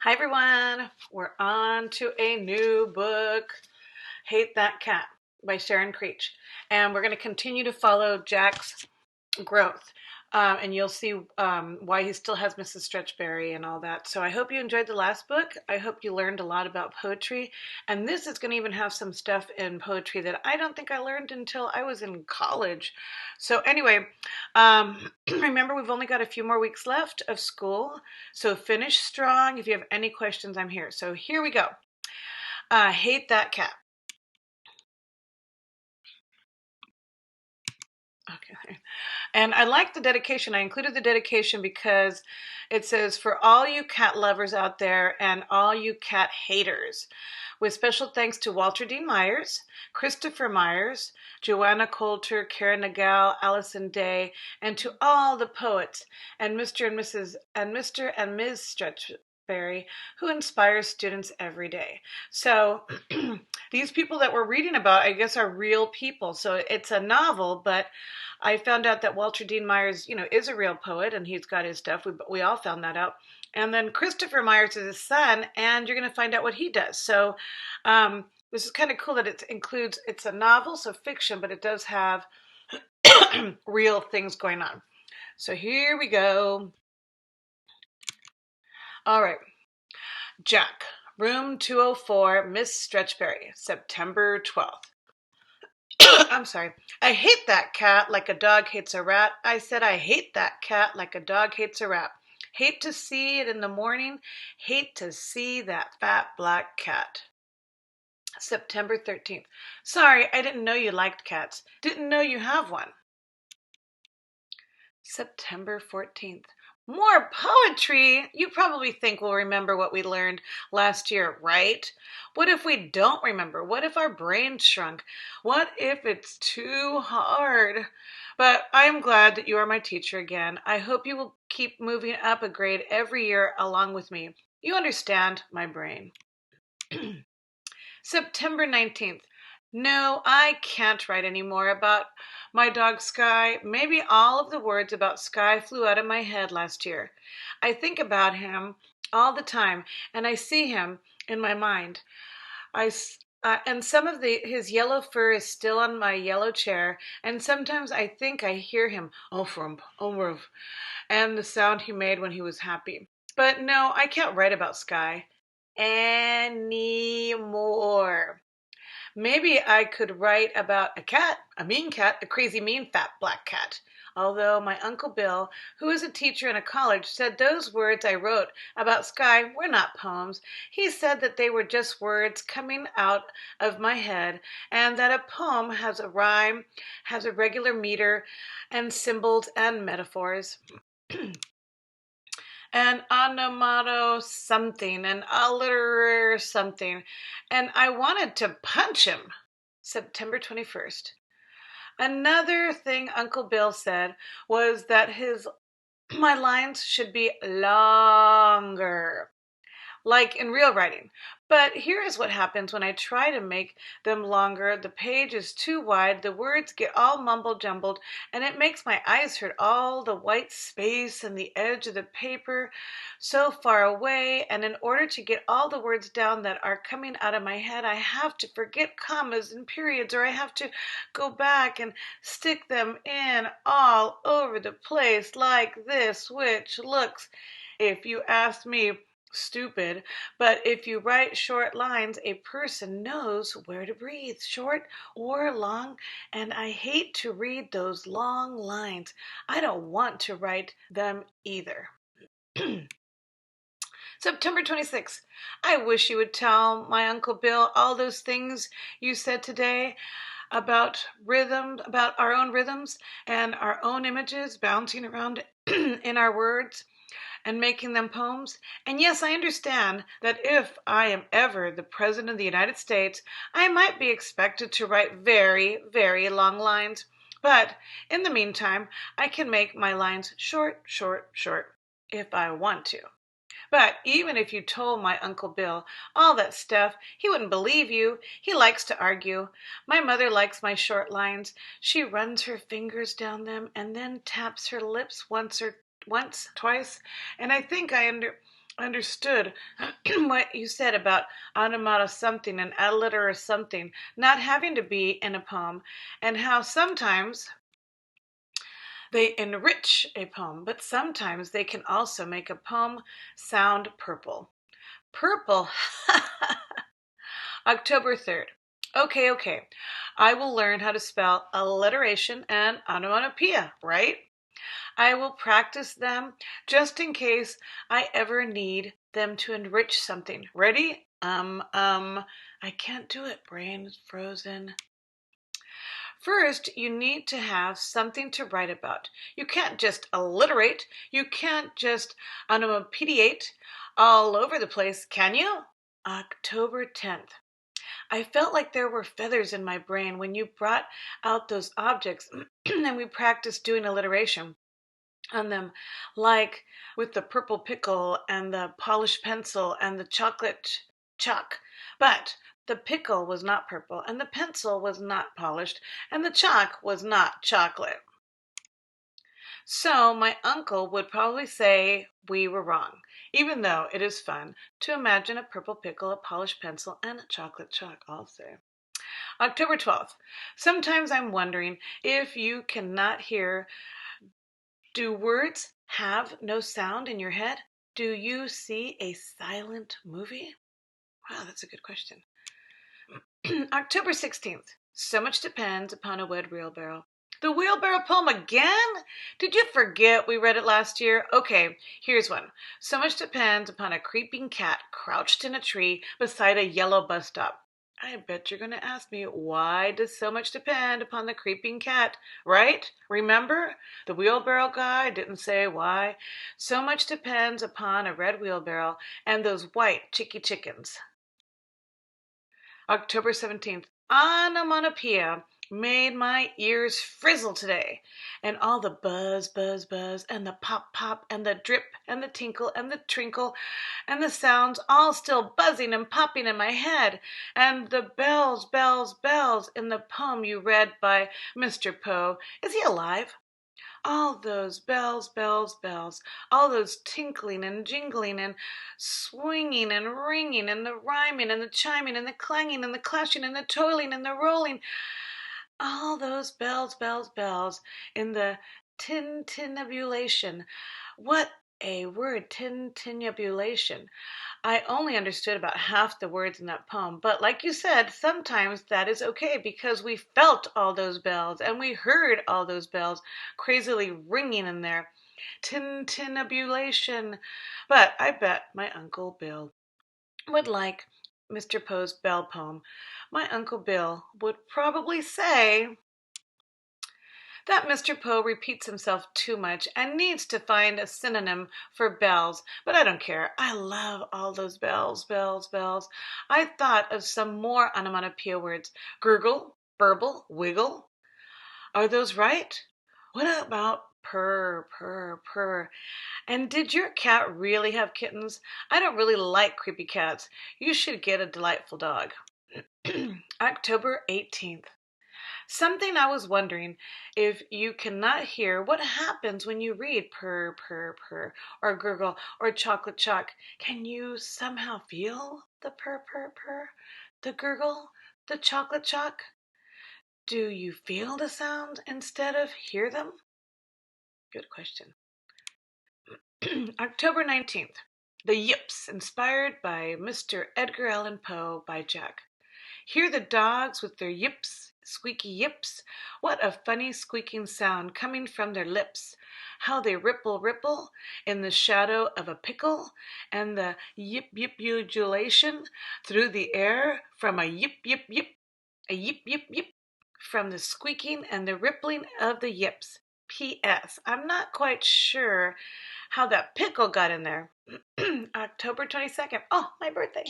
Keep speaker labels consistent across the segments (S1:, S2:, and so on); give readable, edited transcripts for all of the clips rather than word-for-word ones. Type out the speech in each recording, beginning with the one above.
S1: Hi everyone, we're on to a new book, Hate That Cat by Sharon Creech. And we're going to continue to follow Jack's growth. And you'll see why he still has Mrs. Stretchberry and all that. So I hope you enjoyed the last book. I hope you learned a lot about poetry. And this is going to even have some stuff in poetry that I don't think I learned until I was in college. So anyway, remember we've only got a few more weeks left of school. So finish strong. If you have any questions, I'm here. So here we go. Hate That Cat. Okay. And I like the dedication. I included the dedication because it says, for all you cat lovers out there and all you cat haters, with special thanks to Walter Dean Myers, Christopher Myers, Joanna Coulter, Karen Nagel, Allison Day, and to all the poets and Mr. and Ms. Stretchberry, who inspires students every day. So these people that we're reading about, I guess, are real people. So it's a novel, but I found out that Walter Dean Myers, is a real poet, and he's got his stuff. We all found that out. And then Christopher Myers is his son, and you're going to find out what he does. So this is kind of cool that it's a novel, so fiction, but it does have real things going on. So here we go. All right. Jack, room 204, Miss Stretchberry, September 12th. I'm sorry. I hate that cat like a dog hates a rat. I said I hate that cat like a dog hates a rat. Hate to see it in the morning. Hate to see that fat black cat. September 13th. Sorry, I didn't know you liked cats. Didn't know you have one. September 14th. More poetry! You probably think we'll remember what we learned last year, right? What if we don't remember? What if our brains shrunk? What if it's too hard? But I am glad that you are my teacher again. I hope you will keep moving up a grade every year along with me. You understand my brain. September 19th. No, I can't write anymore about my dog Sky. Maybe all of the words about Sky flew out of my head last year. I think about him all the time, and I see him in my mind. And some of his yellow fur is still on my yellow chair, and sometimes I think I hear him, and the sound he made when he was happy. But no, I can't write about Sky anymore. Maybe I could write about a cat, a mean cat, a crazy mean fat black cat. Although my Uncle Bill, who is a teacher in a college, said those words I wrote about Sky were not poems. He said that they were just words coming out of my head, and that a poem has a rhyme, has a regular meter, and symbols and metaphors. An onomato something, an alliterar something, and I wanted to punch him. September 21st. Another thing Uncle Bill said was that my lines should be longer, like in real writing. But here is what happens when I try to make them longer. The page is too wide, the words get all mumble jumbled, and it makes my eyes hurt. All the white space and the edge of the paper so far away, and in order to get all the words down that are coming out of my head, I have to forget commas and periods, or I have to go back and stick them in all over the place like this, which looks, if you ask me, stupid. But if you write short lines, a person knows where to breathe, short or long, and I hate to read those long lines. I don't want to write them either. September 26th. I wish you would tell my Uncle Bill all those things you said today about rhythm, about our own rhythms and our own images bouncing around in our words and making them poems. And yes, I understand that if I am ever the President of the United States, I might be expected to write very, very long lines. But in the meantime, I can make my lines short, short, short if I want to. But even if you told my Uncle Bill all that stuff, he wouldn't believe you. He likes to argue. My mother likes my short lines. She runs her fingers down them and then taps her lips once, twice, and I think I understood what you said about automata something and alliterar something not having to be in a poem, and how sometimes they enrich a poem, but sometimes they can also make a poem sound purple. Purple. October 3rd. Okay. I will learn how to spell alliteration and onomatopoeia, right? I will practice them just in case I ever need them to enrich something. Ready? I can't do it. Brain is frozen. First, you need to have something to write about. You can't just alliterate. You can't just onomatopoeiate all over the place, can you? October 10th. I felt like there were feathers in my brain when you brought out those objects and we practiced doing alliteration on them, like with the purple pickle and the polished pencil and the chocolate chalk. But the pickle was not purple, and the pencil was not polished, and the chalk was not chocolate. So my uncle would probably say we were wrong, even though it is fun to imagine a purple pickle, a polished pencil, and a chocolate chalk also. October 12th. Sometimes I'm wondering if you cannot hear. Do words have no sound in your head? Do you see a silent movie? Wow, that's a good question. October 16th. So much depends upon a wet wheelbarrow. The wheelbarrow poem again? Did you forget we read it last year? Okay, here's one. So much depends upon a creeping cat crouched in a tree beside a yellow bus stop. I bet you're going to ask me, why does so much depend upon the creeping cat, right? Remember? The wheelbarrow guy didn't say why. So much depends upon a red wheelbarrow and those white chickens. October 17th. Onomatopoeia made my ears frizzle today. And all the buzz, and the pop, and the drip, and the tinkle, and the trinkle, and the sounds all still buzzing and popping in my head. And the bells in the poem you read by Mr. Poe. Is he alive? All those bells, all those tinkling and jingling and swinging and ringing and the rhyming and the chiming and the clanging and the clashing and the toiling and the rolling. All those bells in the tintinnabulation. What a word, tintinnabulation. I only understood about half the words in that poem, but like you said, sometimes that is okay because we felt all those bells and we heard all those bells crazily ringing in there. Tintinnabulation. But I bet my Uncle Bill would like Mr. Poe's bell poem. My Uncle Bill would probably say that Mr. Poe repeats himself too much and needs to find a synonym for bells, but I don't care. I love all those bells. I thought of some more onomatopoeia words. Gurgle, burble, wiggle. Are those right? What about purr? And did your cat really have kittens? I don't really like creepy cats. You should get a delightful dog. October 18th. Something I was wondering, if you cannot hear what happens when you read purr, or gurgle, or chocolate chalk, can you somehow feel the purr, the gurgle, the chocolate chalk? Do you feel the sound instead of hear them? Good question. October 19th. The Yips, inspired by Mr. Edgar Allan Poe by Jack. Hear the dogs with their yips, squeaky yips. What a funny squeaking sound coming from their lips. How they ripple in the shadow of a pickle, and the yip through the air from a yip, a yip from the squeaking and the rippling of the yips. P.S. I'm not quite sure how that pickle got in there. October 22nd. Oh, my birthday.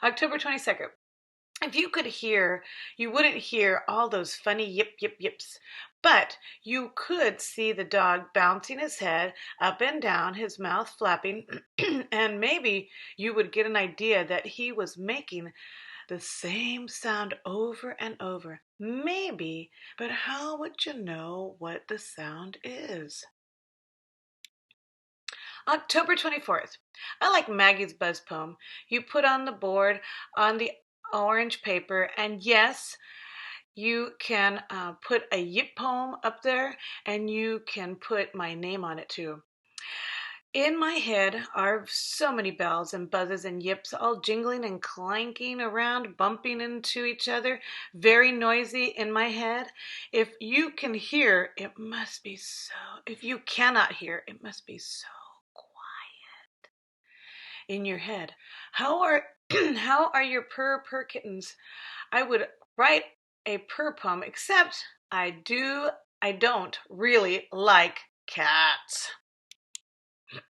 S1: October 22nd. If you could hear, you wouldn't hear all those funny yips, but you could see the dog bouncing his head up and down, his mouth flapping, and maybe you would get an idea that he was making the same sound over and over. Maybe, but how would you know what the sound is? October 24th. I like Maggie's buzz poem. You put on the board on the orange paper, and yes, you can put a yip poem up there, and you can put my name on it too. In my head are so many bells and buzzes and yips, all jingling and clanking around, bumping into each other, very noisy in my head. If you can hear, it must be so. If you cannot hear, it must be so quiet in your head. How are how are your purr kittens? I would write a purr poem, except I don't really like cats.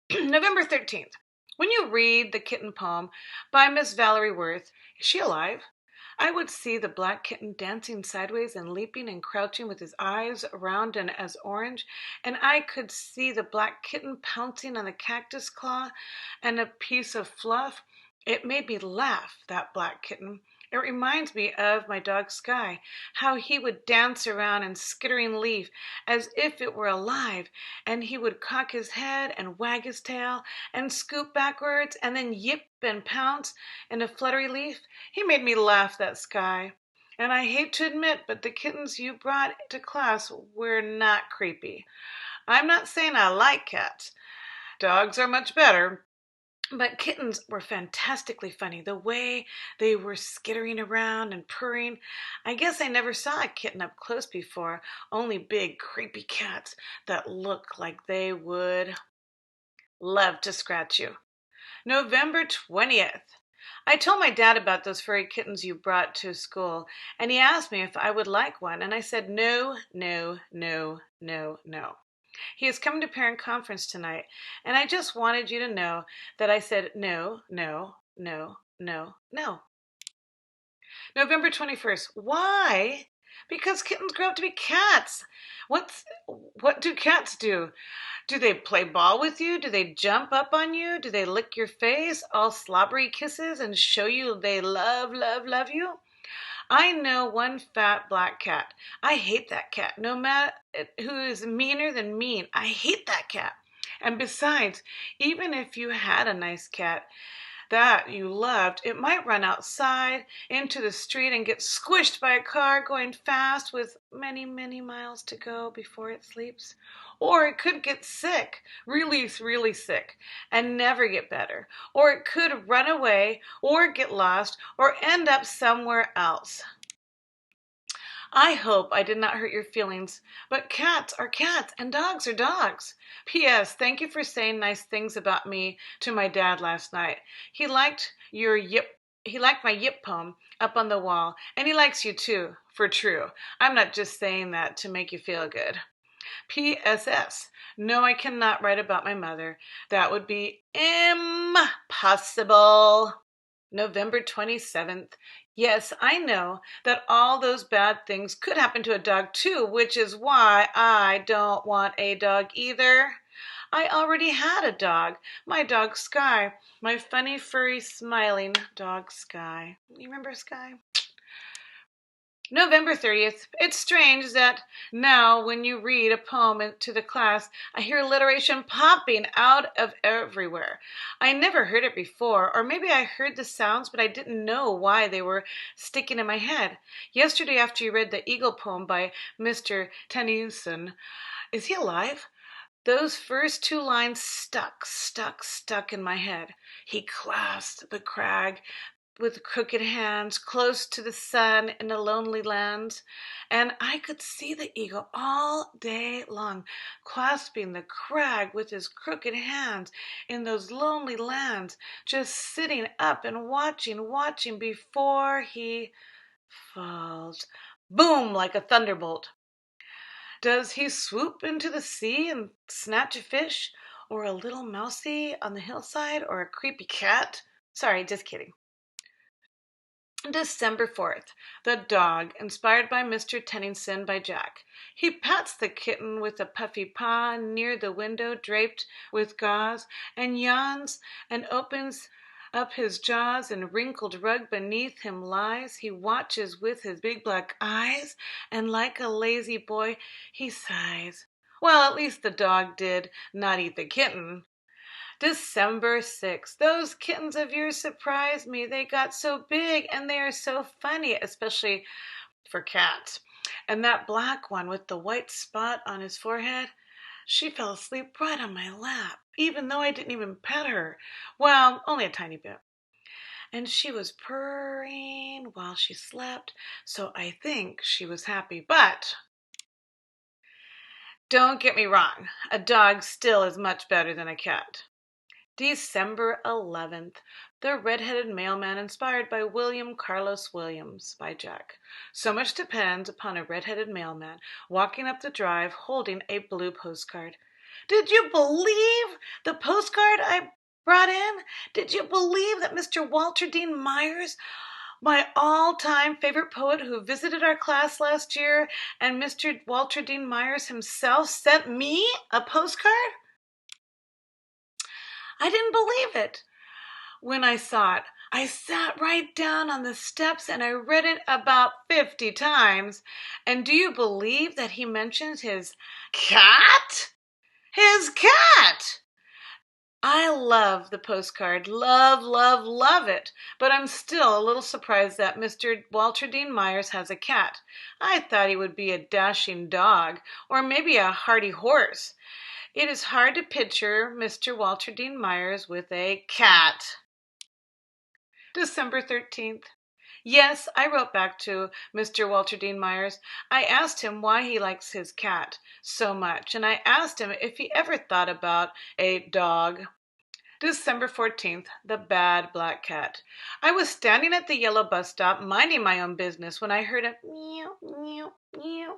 S1: November 13th. When you read the kitten poem by Miss Valerie Worth, is she alive? I would see the black kitten dancing sideways and leaping and crouching with his eyes round and as orange, and I could see the black kitten pouncing on the cactus claw and a piece of fluff. It made me laugh, that black kitten. It reminds me of my dog Sky, how he would dance around and skittering leaf as if it were alive, and he would cock his head and wag his tail and scoop backwards and then yip and pounce in a fluttery leaf. He made me laugh, that Sky. And I hate to admit, but the kittens you brought to class were not creepy. I'm not saying I like cats. Dogs are much better. But kittens were fantastically funny, the way they were skittering around and purring. I guess I never saw a kitten up close before, only big, creepy cats that look like they would love to scratch you. November 20th. I told my dad about those furry kittens you brought to school, and he asked me if I would like one, and I said no, no, no, no, no. He is coming to parent conference tonight, and I just wanted you to know that I said no, no, no, no, no. November 21st. Why? Because kittens grow up to be cats. What do cats do? Do they play ball with you? Do they jump up on you? Do they lick your face, all slobbery kisses, and show you they love, love, love you? I know one fat black cat. I hate that cat. No matter who is meaner than mean, I hate that cat. And besides, even if you had a nice cat that you loved, it might run outside into the street and get squished by a car going fast with many, many miles to go before it sleeps. Or it could get sick, really, really sick, and never get better. Or it could run away, or get lost, or end up somewhere else. I hope I did not hurt your feelings, but cats are cats and dogs are dogs. P.S. Thank you for saying nice things about me to my dad last night. He liked my yip poem up on the wall, and he likes you too, for true. I'm not just saying that to make you feel good. P.S.S. No, I cannot write about my mother. That would be impossible. November 27th. Yes, I know that all those bad things could happen to a dog too, which is why I don't want a dog either. I already had a dog, my dog Sky, my funny, furry, smiling dog Sky. You remember Sky? November 30th. It's strange that now when you read a poem to the class, I hear alliteration popping out of everywhere. I never heard it before, or maybe I heard the sounds, but I didn't know why they were sticking in my head. Yesterday after you read the Eagle poem by Mr. Tennyson, is he alive? Those first two lines stuck in my head. He clasped the crag with crooked hands close to the sun in a lonely land, and I could see the eagle all day long clasping the crag with his crooked hands in those lonely lands, just sitting up and watching before he falls. Boom, like a thunderbolt. Does he swoop into the sea and snatch a fish, or a little mousie on the hillside, or a creepy cat? Sorry, just kidding. December 4th. The Dog, inspired by Mr. Tennyson by Jack. He pats the kitten with a puffy paw near the window draped with gauze, and yawns and opens up his jaws, and wrinkled rug beneath him lies. He watches with his big black eyes, and like a lazy boy he sighs. Well, at least the dog did not eat the kitten. December 6th. Those kittens of yours surprised me. They got so big and they are so funny, especially for cats. And that black one with the white spot on his forehead, she fell asleep right on my lap, even though I didn't even pet her. Well, only a tiny bit. And she was purring while she slept, so I think she was happy. But don't get me wrong, a dog still is much better than a cat. December 11th, The Red-Headed Mailman, inspired by William Carlos Williams by Jack. So much depends upon a red-headed mailman walking up the drive holding a blue postcard. Did you believe the postcard I brought in? Did you believe that Mr. Walter Dean Myers, my all-time favorite poet who visited our class last year, and Mr. Walter Dean Myers himself sent me a postcard? I didn't believe it when I saw it. I sat right down on the steps and I read it about 50 times. And do you believe that he mentions his cat? His cat! I love the postcard. Love, love, love it. But I'm still a little surprised that Mr. Walter Dean Myers has a cat. I thought he would be a dashing dog or maybe a hardy horse. It is hard to picture Mr. Walter Dean Myers with a cat. December 13th. Yes, I wrote back to Mr. Walter Dean Myers. I asked him why he likes his cat so much, and I asked him if he ever thought about a dog. December 14th, The Bad Black Cat. I was standing at the yellow bus stop, minding my own business, when I heard a meow, meow, meow,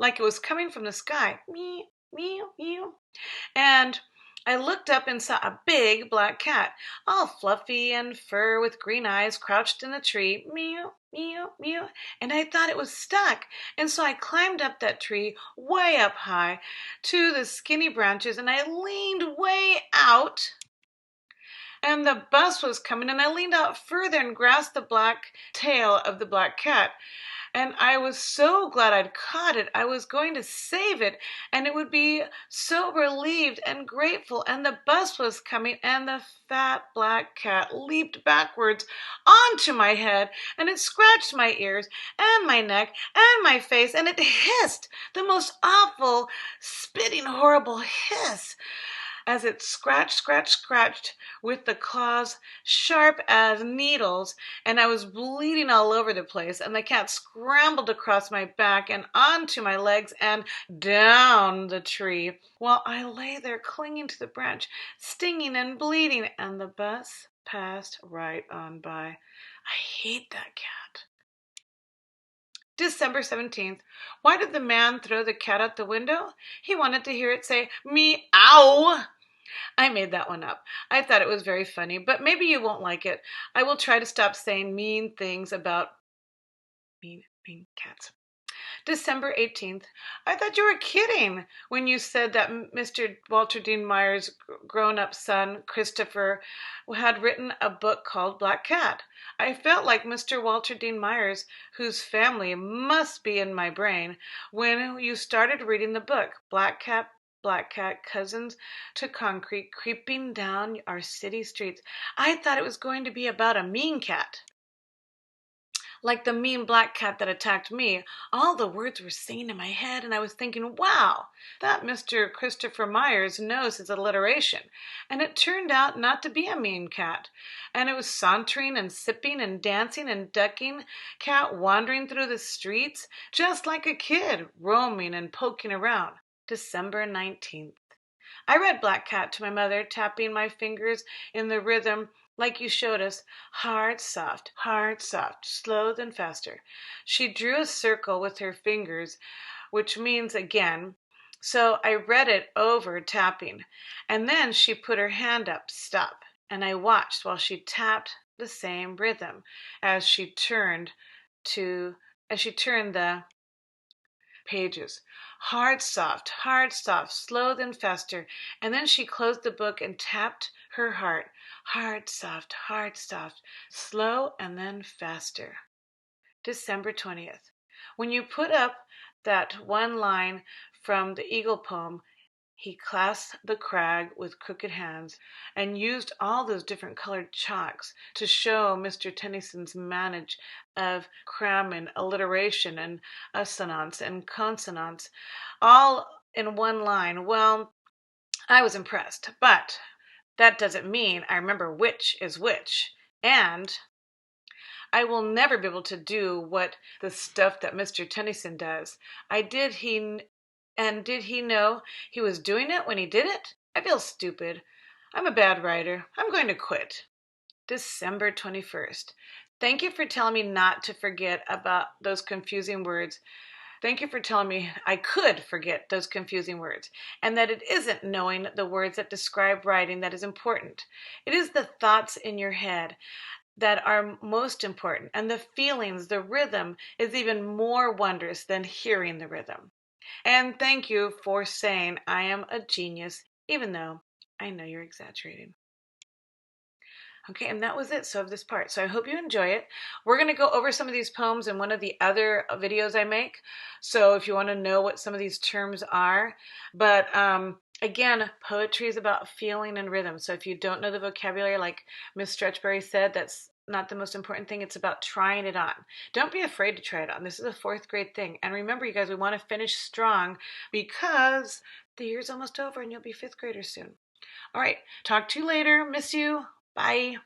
S1: like it was coming from the sky. Meow, meow, meow. And I looked up and saw a big black cat, all fluffy and fur with green eyes, crouched in the tree. Meow, meow, meow. And I thought it was stuck. And so I climbed up that tree way up high to the skinny branches and I leaned way out. And the bus was coming and I leaned out further and grasped the black tail of the black cat. And I was so glad I'd caught it. I was going to save it, and it would be so relieved and grateful. And the bus was coming, and the fat black cat leaped backwards onto my head, and it scratched my ears and my neck and my face, and it hissed the most awful, spitting, horrible hiss as it scratched with the claws sharp as needles, and I was bleeding all over the place, and the cat scrambled across my back and onto my legs and down the tree, while I lay there clinging to the branch, stinging and bleeding, and the bus passed right on by. I hate that cat. December 17th. Why did the man throw the cat out the window? He wanted to hear it say, meow. I made that one up. I thought it was very funny, but maybe you won't like it. I will try to stop saying mean things about mean cats. December 18th. I thought you were kidding when you said that Mr. Walter Dean Myers' grown-up son, Christopher, had written a book called Black Cat. I felt like Mr. Walter Dean Myers, whose family must be in my brain, when you started reading the book, Black Cat, cousins to concrete, creeping down our city streets. I thought it was going to be about a mean cat. Like the mean black cat that attacked me. All the words were singing in my head, and I was thinking, wow, that Mr. Christopher Myers knows his alliteration. And it turned out not to be a mean cat. And it was sauntering and sipping and dancing and ducking cat wandering through the streets, just like a kid, roaming and poking around. December 19th. I read Black Cat to my mother, tapping my fingers in the rhythm like you showed us. Hard, soft, slow then faster. She drew a circle with her fingers, which means again. So I read it over, tapping. And then she put her hand up, stop. And I watched while she tapped the same rhythm as she turned the pages. Hard, soft, slow then faster. And then she closed the book and tapped her heart. Hard, soft, slow and then faster. December 20th. When you put up that one line from the Eagle poem, He clasped the crag with crooked hands and used all those different colored chalks to show Mr. Tennyson's manage of cramming alliteration and assonance and consonants all in one line. Well, I was impressed, but that doesn't mean I remember which is which. And I will never be able to do what the stuff that Mr. Tennyson does. Did he know he was doing it when he did it? I feel stupid. I'm a bad writer. I'm going to quit. December 21st. Thank you for telling me not to forget about those confusing words. Thank you for telling me I could forget those confusing words, and that it isn't knowing the words that describe writing that is important. It is the thoughts in your head that are most important, and the feelings, the rhythm is even more wondrous than hearing the rhythm. And thank you for saying I am a genius, even though I know you're exaggerating. Okay, and that was it of this part. So I hope you enjoy it. We're going to go over some of these poems in one of the other videos I make. So if you want to know what some of these terms are. But again, poetry is about feeling and rhythm. So if you don't know the vocabulary, like Miss Stretchberry said, that's not the most important thing. It's about trying it on. Don't be afraid to try it on. This is a 4th grade thing. And remember, you guys, we want to finish strong because the year's almost over and you'll be 5th graders soon. All right, talk to you later. Miss you. Bye.